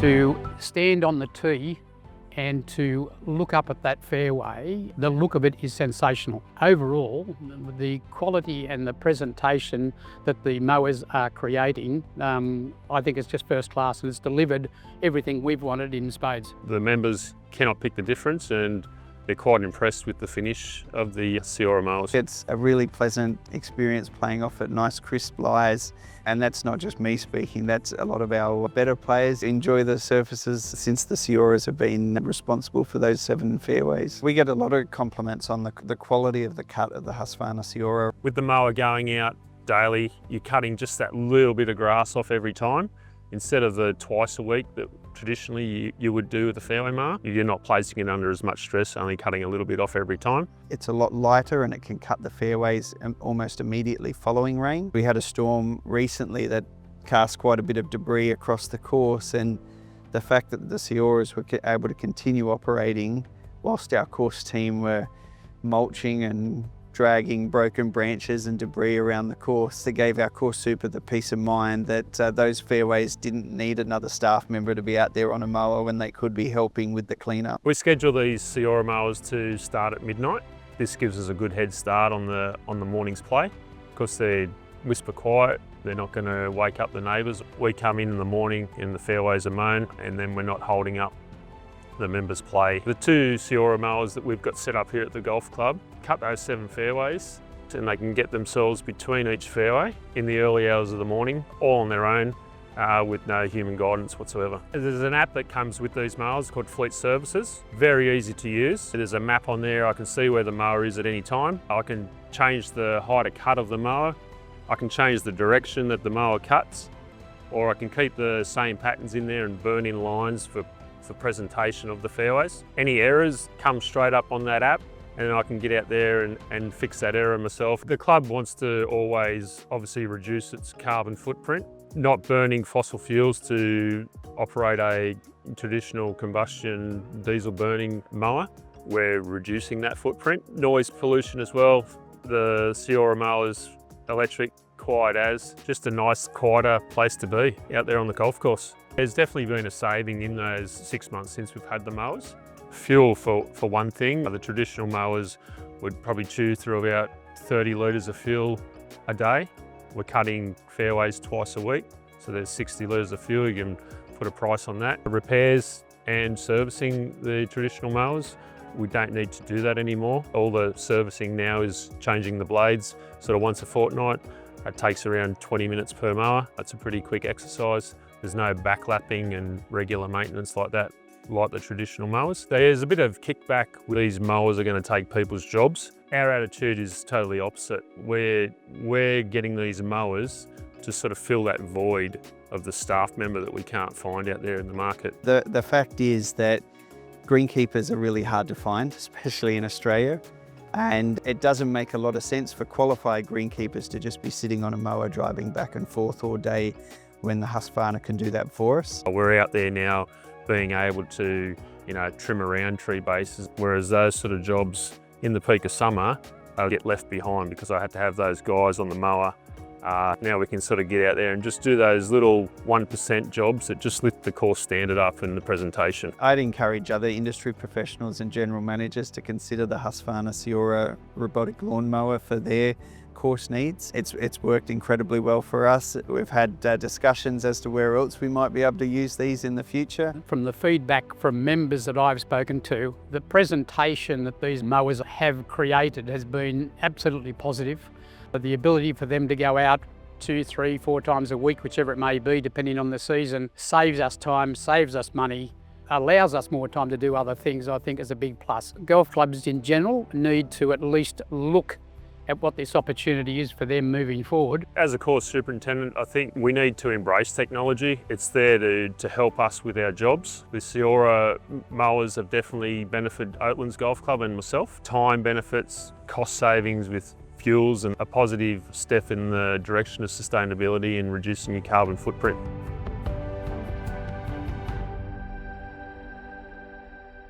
To stand on the tee and to look up at that fairway, the look of it is sensational. Overall, the quality and the presentation that the mowers are creating, I think it's just first class, and it's delivered everything we've wanted in spades. The members cannot pick the difference, and they're quite impressed with the finish of the Sciora mowers. It's a really pleasant experience playing off at nice crisp lies, and that's not just me speaking, that's a lot of our better players enjoy the surfaces since the Scioras have been responsible for those 7 fairways. We get a lot of compliments on the quality of the cut of the Husqvarna Sciora. With the mower going out daily, you're cutting just that little bit of grass off every time, instead of the twice a week that traditionally you would do with the fairway mower. You're not placing it under as much stress, only cutting a little bit off every time. It's a lot lighter and it can cut the fairways almost immediately following rain. We had a storm recently that cast quite a bit of debris across the course, and the fact that the Scioras were able to continue operating whilst our course team were mulching and dragging broken branches and debris around the course, it gave our course super the peace of mind that those fairways didn't need another staff member to be out there on a mower when they could be helping with the cleanup. We schedule these Sciora mowers to start at midnight. This gives us a good head start on the morning's play. Because they're whisper quiet, they're not going to wake up the neighbours. We come in the morning and the fairways are mown, and then we're not holding up the members' play. The 2 Sciora mowers that we've got set up here at the golf club cut those 7 fairways, and they can get themselves between each fairway in the early hours of the morning, all on their own, with no human guidance whatsoever. There's an app that comes with these mowers called Fleet Services. Very easy to use. There's a map on there. I can see where the mower is at any time. I can change the height of cut of the mower. I can change the direction that the mower cuts, or I can keep the same patterns in there and burn in lines for presentation of the fairways. Any errors come straight up on that app, and I can get out there and fix that error myself. The club wants to always obviously reduce its carbon footprint, not burning fossil fuels to operate a traditional combustion diesel burning mower. We're reducing that footprint. Noise pollution as well. The Sciora mowers electric, quiet as, just a nice quieter place to be out there on the golf course. There's definitely been a saving in those 6 months since we've had the mowers. Fuel for one thing. The traditional mowers would probably chew through about 30 litres of fuel a day. We're cutting fairways twice a week, so there's 60 litres of fuel. You can put a price on that. Repairs and servicing the traditional mowers, we don't need to do that anymore. All the servicing now is changing the blades sort of once a fortnight. It takes around 20 minutes per mower. That's a pretty quick exercise. There's no backlapping and regular maintenance like that, like the traditional mowers. There's a bit of kickback with these mowers are going to take people's jobs. Our attitude is totally opposite. We're getting these mowers to sort of fill that void of the staff member that we can't find out there in the market. The fact is that greenkeepers are really hard to find, especially in Australia. And it doesn't make a lot of sense for qualified greenkeepers to just be sitting on a mower driving back and forth all day when the Husqvarna can do that for us. We're out there now being able to, trim around tree bases, whereas those sort of jobs in the peak of summer get left behind because I had to have those guys on the mower. Now we can sort of get out there and just do those little 1% jobs that just lift the course standard up in the presentation. I'd encourage other industry professionals and general managers to consider the Husqvarna Sciora robotic lawnmower for their course needs. It's worked incredibly well for us. We've had discussions as to where else we might be able to use these in the future. From the feedback from members that I've spoken to, the presentation that these mowers have created has been absolutely positive. The ability for them to go out 2, 3, 4 times a week, whichever it may be, depending on the season, saves us time, saves us money, allows us more time to do other things, I think is a big plus. Golf clubs in general need to at least look at what this opportunity is for them moving forward. As a course superintendent, I think we need to embrace technology. It's there to help us with our jobs. The Sciora mowers have definitely benefited Oatlands Golf Club and myself. Time benefits, cost savings with fuels, and a positive step in the direction of sustainability and reducing your carbon footprint.